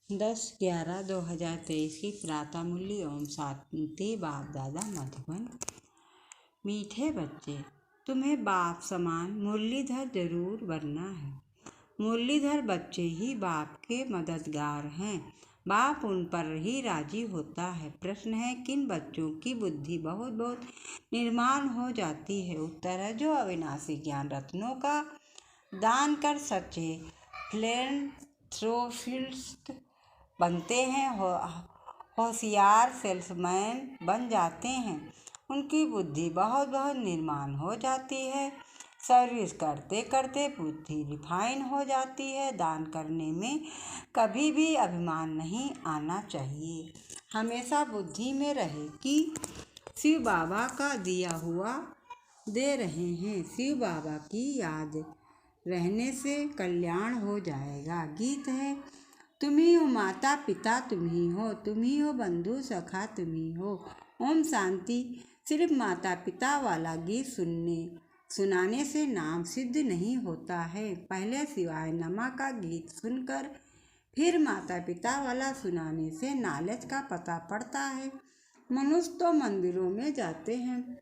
10/11/2023 की प्रातः मूल्य ओम शांति। बाप दादा मधुबन। मीठे बच्चे, तुम्हें बाप समान मुरलीधर जरूर बनना है। मुरलीधर बच्चे ही बाप के मददगार हैं। बाप उन पर ही राजी होता है। प्रश्न है, किन बच्चों की बुद्धि बहुत बहुत निर्माण हो जाती है? उत्तर है, जो अविनाशी ज्ञान रत्नों का दान कर सच्चे फिलैंथ्रोपिस्ट बनते हैं, होशियार सेल्समैन बन जाते हैं। उनकी बुद्धि बहुत बहुत निर्माण हो जाती है। सर्विस करते करते बुद्धि रिफाइन हो जाती है। दान करने में कभी भी अभिमान नहीं आना चाहिए। हमेशा बुद्धि में रहे कि शिव बाबा का दिया हुआ दे रहे हैं। शिव बाबा की याद रहने से कल्याण हो जाएगा। गीत है, तुम ही हो माता पिता, तुम ही हो बंधु सखा, तुम ही हो। ओम शांति। सिर्फ माता पिता वाला गीत सुनाने से नाम सिद्ध नहीं होता है। पहले शिवाय नमा का गीत सुनकर फिर माता पिता वाला सुनाने से नॉलेज का पता पड़ता है। मनुष्य तो मंदिरों में जाते हैं,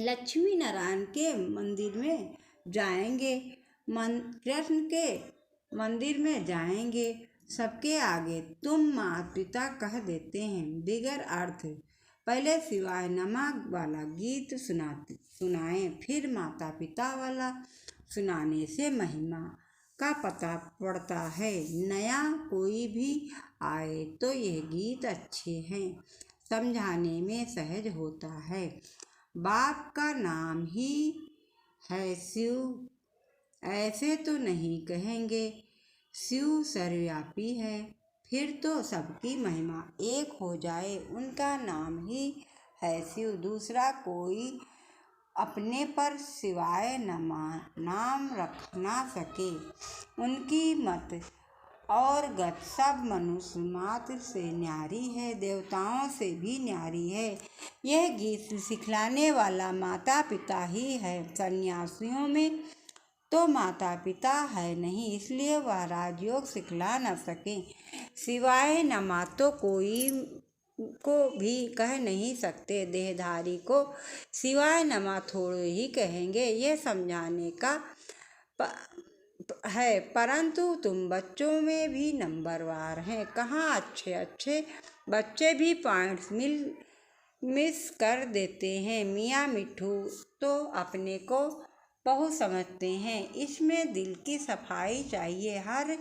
लक्ष्मी नारायण के मंदिर में जाएंगे, कृष्ण के मंदिर में जाएंगे। सबके आगे तुम माता पिता कह देते हैं बिगर अर्थ। पहले शिवाय नमा वाला गीत सुनाएं, फिर माता पिता वाला सुनाने से महिमा का पता पड़ता है। नया कोई भी आए तो ये गीत अच्छे हैं, समझाने में सहज होता है। बाप का नाम ही है शिव, ऐसे तो नहीं कहेंगे शिव सर्वव्यापी है। फिर तो सबकी महिमा एक हो जाए। उनका नाम ही है शिव, दूसरा कोई अपने पर सिवाय नाम रख ना सके। उनकी मत और गत सब मनुष्य मात्र से न्यारी है, देवताओं से भी न्यारी है। यह गीत सिखलाने वाला माता पिता ही है। सन्यासियों में तो माता पिता है नहीं, इसलिए वह राजयोग सिखला न सके। सिवाय नमा तो कोई को भी कह नहीं सकते। देहधारी को सिवाय नमा थोड़े ही कहेंगे, ये समझाने का है। परंतु तुम बच्चों में भी नंबरवार हैं। कहाँ अच्छे अच्छे बच्चे भी पॉइंट्स मिस कर देते हैं। मियाँ मिट्ठू तो अपने को बहुत समझते हैं। इसमें दिल की सफाई चाहिए। हर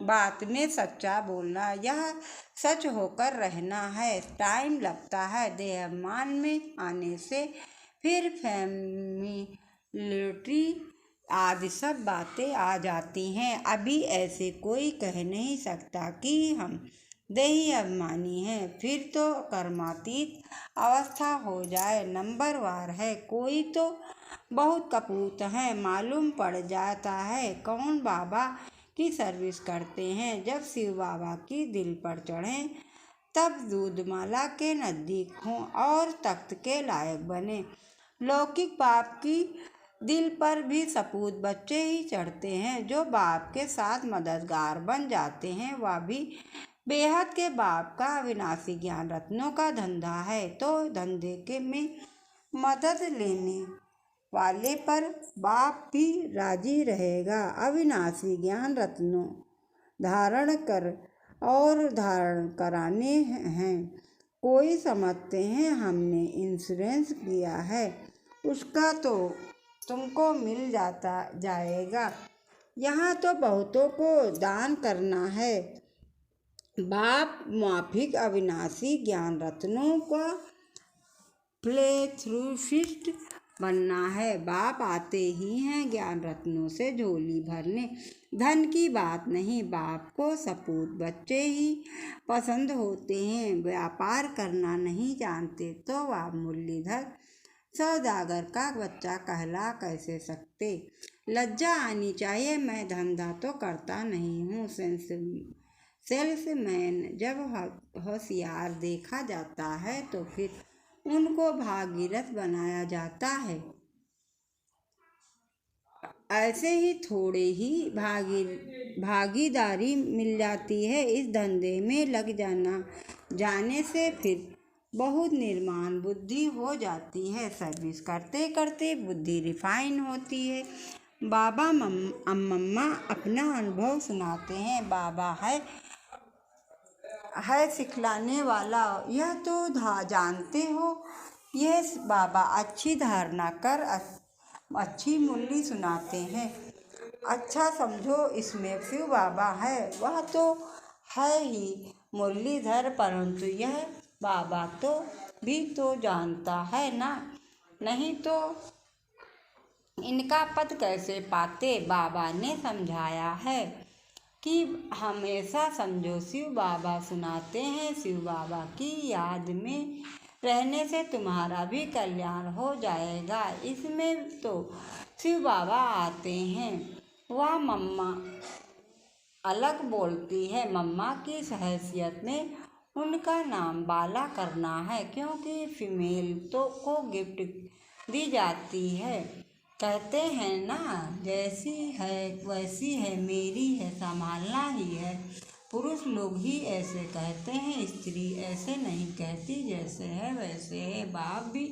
बात में सच्चा बोलना, यह सच होकर रहना है। टाइम लगता है देहाभिमान में आने से, फिर फैमिलिटी आदि सब बातें आ जाती हैं। अभी ऐसे कोई कह नहीं सकता कि हम देही अभिमानी हैं। फिर तो कर्मातीत अवस्था हो जाए। नंबरवार है कोई तो बहुत कपूत है। मालूम पड़ जाता है कौन बाबा की सर्विस करते हैं। जब शिव बाबा की दिल पर चढ़ें, तब दूधमाला के नज़दीक हों और तख्त के लायक बने। लौकिक बाप की दिल पर भी सपूत बच्चे ही चढ़ते हैं, जो बाप के साथ मददगार बन जाते हैं। वह भी बेहद के बाप का अविनाशी ज्ञान रत्नों का धंधा है, तो धंधे के में मदद लेने वाले पर बाप भी राजी रहेगा। अविनाशी ज्ञान रत्नों धारण कराने हैं। कोई समझते हैं हमने इंश्योरेंस किया है, उसका तो तुमको मिल जाएगा। यहाँ तो बहुतों को दान करना है। बाप माफिक अविनाशी ज्ञान रत्नों का फिलैंथ्रोपिस्ट बनना है। बाप आते ही हैं ज्ञान रत्नों से झोली भरने, धन की बात नहीं। बाप को सपूत बच्चे ही पसंद होते हैं। व्यापार करना नहीं जानते तो वह मुरलीधर सौदागर का बच्चा कहला कैसे सकते? लज्जा आनी चाहिए। मैं धंधा तो करता नहीं हूँ, सेल्समैन जब होशियार देखा जाता है तो फिर उनको भागीरथ बनाया जाता है। ऐसे ही थोड़े ही भागीदारी मिल जाती है। इस धंधे में लग जाने से फिर बहुत निर्माण बुद्धि हो जाती है। सर्विस करते करते बुद्धि रिफाइन होती है। बाबा मम्मा अपना अनुभव सुनाते हैं। बाबा है सिखलाने वाला, यह तो जानते हो। यह बाबा अच्छी धारणा कर अच्छी मूल्य सुनाते हैं। अच्छा समझो, इसमें शिव बाबा है, वह तो है ही मुरलीधर, परंतु यह बाबा तो भी तो जानता है ना, नहीं तो इनका पद कैसे पाते। बाबा ने समझाया है कि हमेशा समझो, शिव बाबा सुनाते हैं। शिव बाबा की याद में रहने से तुम्हारा भी कल्याण हो जाएगा। इसमें तो शिव बाबा आते हैं। वह मम्मा अलग बोलती है। मम्मा की हैसियत में उनका नाम बाला करना है, क्योंकि फीमेल को गिफ्ट दी जाती है। कहते हैं ना, जैसी है वैसी है, मेरी है संभालना ही है। पुरुष लोग ही ऐसे कहते हैं, स्त्री ऐसे नहीं कहती। जैसे है वैसे है। बाप भी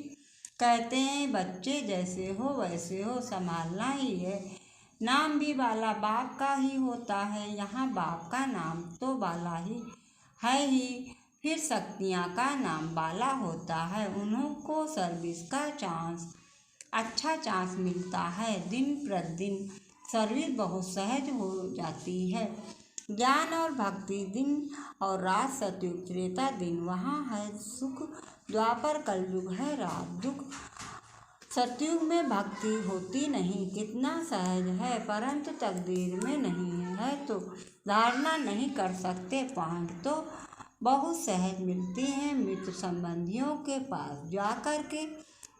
कहते हैं, बच्चे जैसे हो वैसे हो, संभालना ही है। नाम भी बाला बाप का ही होता है। यहाँ बाप का नाम तो बाला ही है ही, फिर शक्तियाँ का नाम बाला होता है। उन्हों को सर्विस का अच्छा चांस मिलता है। दिन प्रतिदिन सर्विस बहुत सहज हो जाती है। ज्ञान और भक्ति दिन और रात, सतयुग त्रेता दिन वहाँ है सुख, द्वापर कलयुग है रात दुख। सतयुग में भक्ति होती नहीं, कितना सहज है, परंतु तकदीर में नहीं है तो धारणा नहीं कर सकते। पॉइंट तो बहुत सहज मिलती हैं। मित्र संबंधियों के पास जाकर के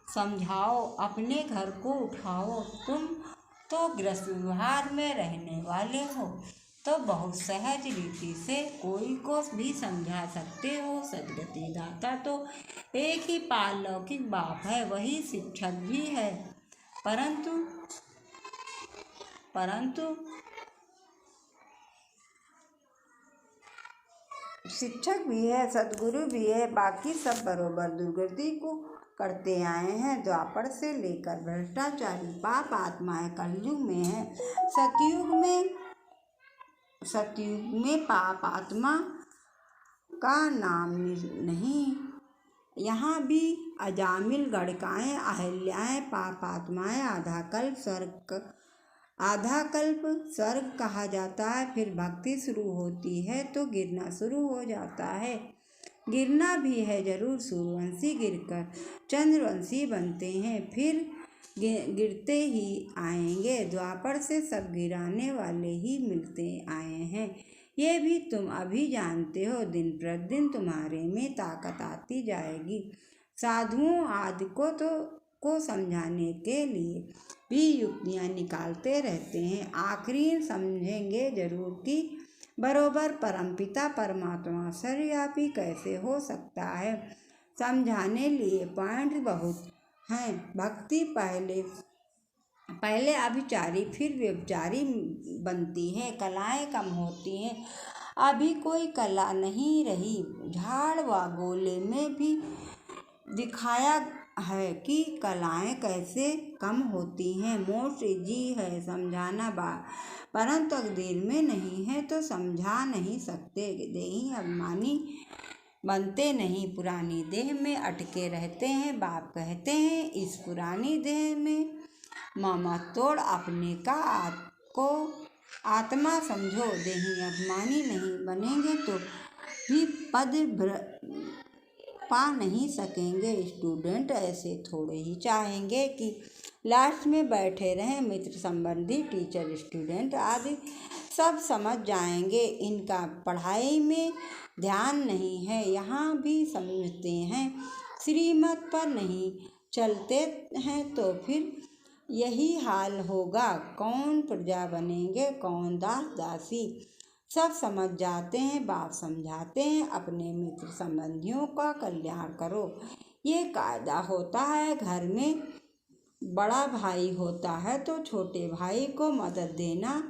समझाओ, अपने घर को उठाओ। तुम तो गृहस्थ व्यवहार में रहने वाले हो, तो बहुत सहज रीति से कोई को भी समझा सकते हो। सदगति दाता तो एक ही पारलौकिक बाप है, वही शिक्षक भी है, परंतु शिक्षक भी है, सदगुरु भी है। बाकी सब बरोबर दुर्गति को करते आए हैं। द्वापर से लेकर भ्रष्टाचारी पाप आत्माएं कलयुग में है। सतयुग में पाप आत्मा का नाम नहीं। यहाँ भी अजामिल, गणिकाएं, अहल्याएं पाप आत्माएं आधा कल्प स्वर्ग कहा जाता है। फिर भक्ति शुरू होती है तो गिरना शुरू हो जाता है। गिरना भी है जरूर। सूर्यवंशी गिरकर चंद्रवंशी बनते हैं, फिर गिरते ही आएंगे। द्वापर से सब गिराने वाले ही मिलते आए हैं। ये भी तुम अभी जानते हो। दिन प्रतिदिन तुम्हारे में ताकत आती जाएगी। साधुओं आदि को समझाने के लिए भी युक्तियाँ निकालते रहते हैं। आखिरी समझेंगे जरूर कि बरोबर परमपिता परमात्मा सर्वव्यापी कैसे हो सकता है। समझाने लिए पॉइंट बहुत हैं। भक्ति पहले अभिचारी फिर व्यभिचारी बनती है। कलाएं कम होती हैं। अभी कोई कला नहीं रही। झाड़ व गोले में भी दिखाया है कि कलाएं कैसे कम होती हैं। मोस्ट इजी है समझाना परंतु तकदीर में नहीं है तो समझा नहीं सकते। देही अभिमानी बनते नहीं, पुरानी देह में अटके रहते हैं। बाप कहते हैं, इस पुरानी देह में ममत तोड़ अपने को आत्मा समझो। देही अभिमानी नहीं बनेंगे तो भी पद पा नहीं सकेंगे। स्टूडेंट ऐसे थोड़े ही चाहेंगे कि लास्ट में बैठे रहें। मित्र संबंधी, टीचर, स्टूडेंट आदि सब समझ जाएंगे। इनका पढ़ाई में ध्यान नहीं है। यहाँ भी समझते हैं, श्रीमत पर नहीं चलते हैं तो फिर यही हाल होगा। कौन प्रजा बनेंगे, कौन दास दासी, सब समझ जाते हैं। बाप समझाते हैं, अपने मित्र संबंधियों का कल्याण करो। ये कायदा होता है घर में। बड़ा भाई होता है तो छोटे भाई को मदद देना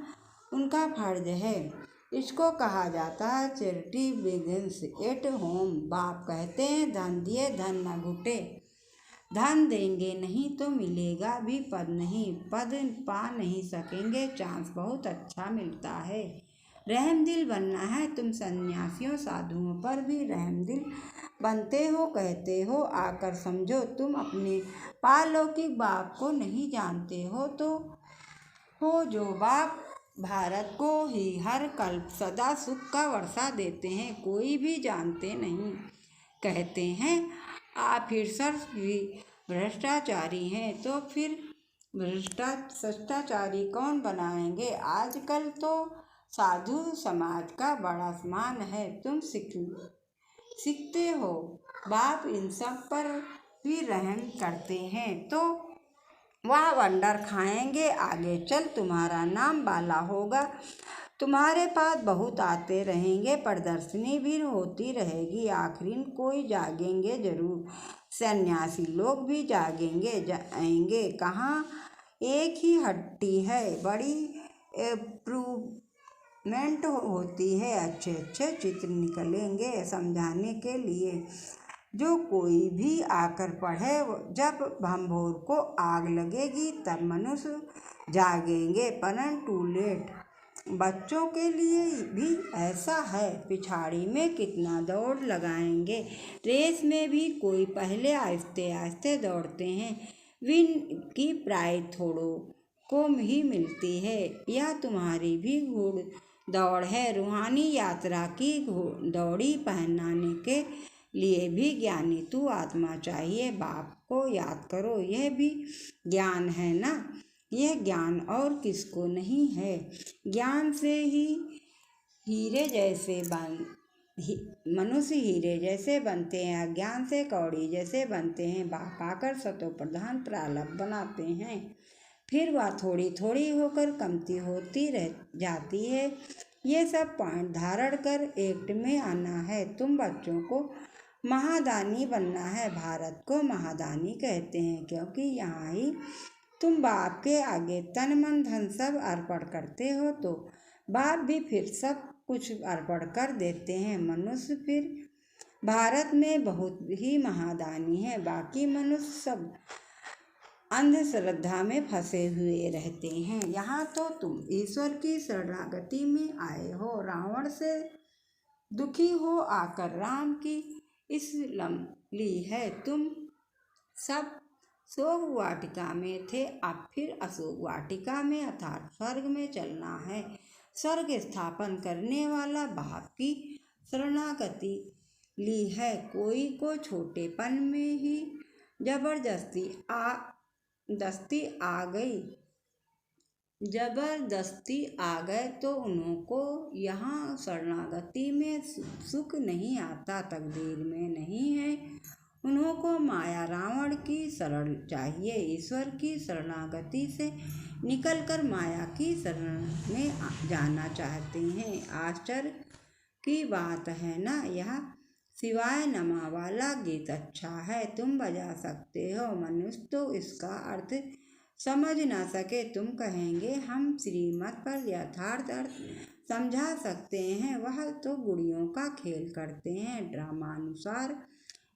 उनका फर्ज है। इसको कहा जाता है चैरिटी बिगिंस एट होम। बाप कहते हैं धन दिए धन न घुटे। धन देंगे नहीं तो मिलेगा भी पद नहीं, पद पा नहीं सकेंगे, चांस बहुत अच्छा मिलता है। रहमदिल बनना है तुम सन्यासियों साधुओं पर भी रहमदिल बनते हो। कहते हो आकर समझो तुम अपने पारलौकिक बाप को नहीं जानते हो तो हो जो बाप भारत को ही हर कल्प सदा सुख का वर्षा देते हैं कोई भी जानते नहीं। कहते हैं आप फिर सर भी भ्रष्टाचारी हैं तो फिर भ्रष्टाचारी कौन बनाएंगे। आजकल तो साधु समाज का बड़ा सम्मान है। तुम सीखते हो बाप इन सब पर भी रहम करते हैं तो वह वंडर खाएंगे। आगे चल तुम्हारा नाम बाला होगा। तुम्हारे पास बहुत आते रहेंगे, प्रदर्शनी भी होती रहेगी। आखिर कोई जागेंगे जरूर, सन्यासी लोग भी जागेंगे जाएंगे। कहाँ एक ही हट्टी है, बड़ी इम्प्रूवमेंट होती है। अच्छे अच्छे चित्र निकलेंगे समझाने के लिए जो कोई भी आकर पढ़े। जब भंभोर को आग लगेगी तब मनुष्य जागेंगे, परंतु लेट। बच्चों के लिए भी ऐसा है, पिछाड़ी में कितना दौड़ लगाएंगे। रेस में भी कोई पहले आहिस्ते आहिस्ते दौड़ते हैं। विन की प्राइज थोड़ों को ही मिलती है। यह तुम्हारी भी घोड़ दौड़ है। रूहानी यात्रा की दौड़ी पहनाने के लिए भी ज्ञानी तू आत्मा चाहिए। बाप को याद करो, यह भी ज्ञान है ना। यह ज्ञान और किसको नहीं है। ज्ञान से ही हीरे जैसे मनुष्य हीरे जैसे बनते हैं, अज्ञान से कौड़ी जैसे बनते हैं। बाप आकर सतो प्रधान प्रारब्ध बनाते हैं, फिर वह थोड़ी थोड़ी होकर कमती होती रह जाती है। ये सब पॉइंट धारण कर एक्ट में आना है। तुम बच्चों को महादानी बनना है। भारत को महादानी कहते हैं क्योंकि यहाँ ही तुम बाप के आगे तन मन धन सब अर्पण करते हो तो बाप भी फिर सब कुछ अर्पण कर देते हैं। मनुष्य फिर भारत में बहुत ही महादानी है। बाकी मनुष्य सब अंधश्रद्धा में फंसे हुए रहते हैं। यहाँ तो तुम ईश्वर की शरणागति में आए हो। रावण से दुखी हो आकर राम की इस्लाम ली है। तुम सब शोक वाटिका में थे, अब फिर अशोक वाटिका में अर्थात स्वर्ग में चलना है। स्वर्ग स्थापन करने वाला बाप की शरणागति ली है। कोई को छोटेपन में ही जबरदस्ती आ गए तो उनको यहाँ शरणागति में सुख नहीं आता, तकदीर में नहीं है। उनको माया रावण की शरण चाहिए। ईश्वर की शरणागति से निकलकर माया की शरण में जाना चाहते हैं। आश्चर्य की बात है ना यह। सिवाय नमा वाला गीत अच्छा है, तुम बजा सकते हो। मनुष्य तो इसका अर्थ समझ ना सके। तुम कहेंगे हम श्रीमत पर यथार्थ अर्थ समझा सकते हैं। वह तो गुड़ियों का खेल करते हैं। ड्रामानुसार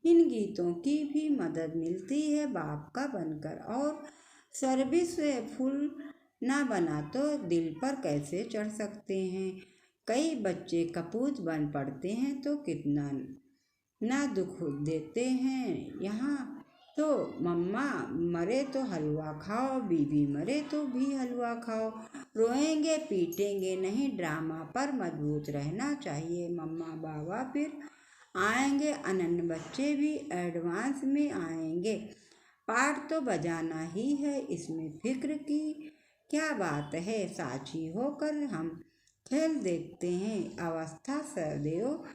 इन गीतों की भी मदद मिलती है बाप का बनकर। और सर्विस फुल ना बना तो दिल पर कैसे चढ़ सकते हैं। कई बच्चे कपूत बन पड़ते हैं तो कितना ना दुख देते हैं। यहाँ तो मम्मा मरे तो हलवा खाओ, बीबी मरे तो भी हलवा खाओ। रोएंगे पीटेंगे नहीं, ड्रामा पर मजबूत रहना चाहिए। मम्मा बाबा फिर आएंगे, अनन्य बच्चे भी एडवांस में आएंगे। पाठ तो बजाना ही है, इसमें फिक्र की क्या बात है। साक्षी होकर हम खेल देखते हैं। अवस्था सदैव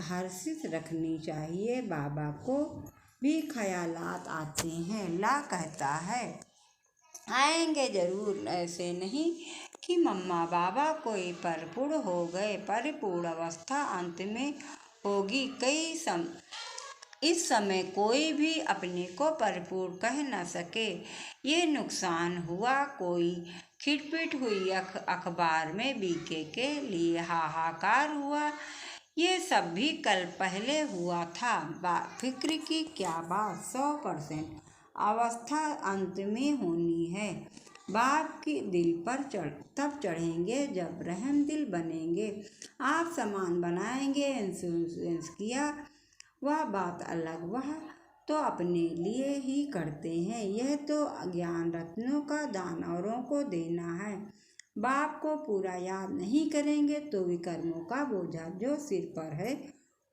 हर्षित रखनी चाहिए। बाबा को भी ख्यालात आते हैं। ला कहता है आएंगे जरूर, ऐसे नहीं कि मम्मा बाबा कोई परिपूर्ण हो गए। परिपूर्ण अवस्था अंत में होगी। इस समय कोई भी अपने को परिपूर्ण कह न सके। ये नुकसान हुआ, कोई खिटपिट हुई, अखबार में बीके के लिए हाहाकार हुआ। ये सब भी कल पहले हुआ था। फिक्र की क्या बात, 100% अवस्था अंत में होनी है। बाप के दिल पर तब चढ़ेंगे जब रहम दिल बनेंगे। आप सामान बनाएंगे, इंश्योरेंस किया, वह बात अलग, वह तो अपने लिए ही करते हैं। यह तो ज्ञान रत्नों का दान औरों को देना है। बाप को पूरा याद नहीं करेंगे तो विकर्मों का बोझा जो सिर पर है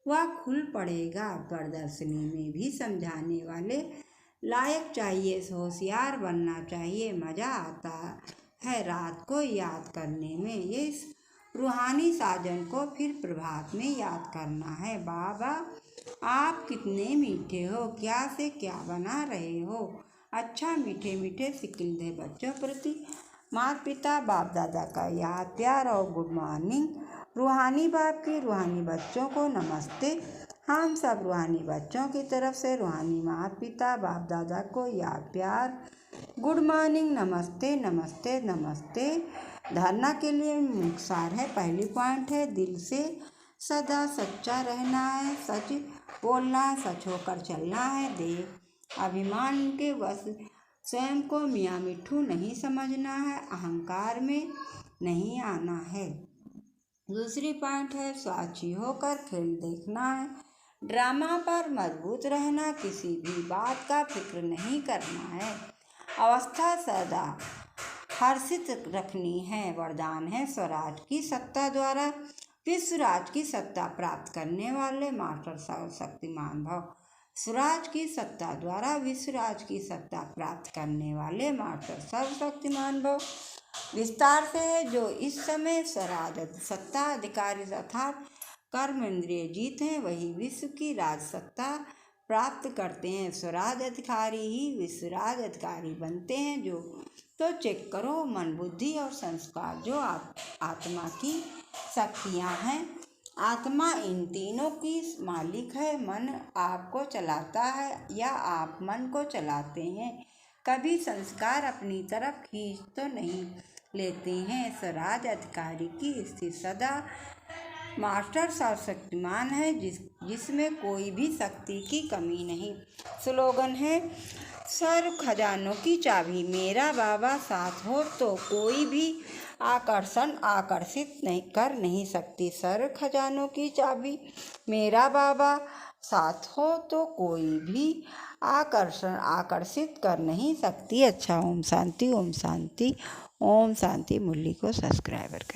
वह खुल पड़ेगा। प्रदर्शनी में भी समझाने वाले लायक चाहिए, होशियार बनना चाहिए। मज़ा आता है रात को याद करने में, ये रूहानी साजन को फिर प्रभात में याद करना है। बाबा आप कितने मीठे हो, क्या से क्या बना रहे हो। अच्छा मीठे मीठे सिक्किल दे बच्चों प्रति माता पिता बाप दादा का याद प्यार और गुड मॉर्निंग। रूहानी बाप की रूहानी बच्चों को नमस्ते। हम सब रूहानी बच्चों की तरफ से रूहानी माता पिता बाप दादा को याद प्यार गुड मॉर्निंग, नमस्ते नमस्ते नमस्ते। धारणा के लिए मुख्तार है। पहली पॉइंट है, दिल से सदा सच्चा रहना है, सच बोलना है, सच होकर चलना है। देह अभिमान के वश स्वयं को मियाँ मिट्ठू नहीं समझना है, अहंकार में नहीं आना है। दूसरी पॉइंट है, साक्षी होकर खेल देखना है, ड्रामा पर मजबूत रहना, किसी भी बात का फिक्र नहीं करना है। अवस्था सदा हर्षित रखनी है। वरदान है, स्वराज की सत्ता द्वारा विश्वराज की सत्ता प्राप्त करने वाले मास्टर सर्वशक्तिमान भव। स्वराज की सत्ता द्वारा विश्वराज की सत्ता प्राप्त करने वाले मास्टर सर्वशक्तिमान भव। विस्तार से है, जो इस समय स्वराज सत्ता अधिकारी अर्थात कर्म इंद्रिय जीत हैं, वही विश्व की राज सत्ता प्राप्त करते हैं। स्वराज अधिकारी ही विश्वराज अधिकारी बनते हैं। जो तो चेक करो, मन बुद्धि और संस्कार जो आत्मा की शक्तियाँ हैं। आत्मा इन तीनों की मालिक है। मन आपको चलाता है या आप मन को चलाते हैं। कभी संस्कार अपनी तरफ खींच तो नहीं लेते हैं। स्वराज अधिकारी की स्थिति सदा मास्टर सर्वशक्तिमान है, जिसमें कोई भी शक्ति की कमी नहीं। स्लोगन है, सर्व खजानों की चाबी मेरा बाबा साथ हो तो कोई भी आकर्षित नहीं कर नहीं सकती। सर्व खजानों की चाबी मेरा बाबा साथ हो तो कोई भी आकर्षित कर नहीं सकती। अच्छा, ओम शांति ओम शांति ओम शांति। मुरली को सब्सक्राइबर करें।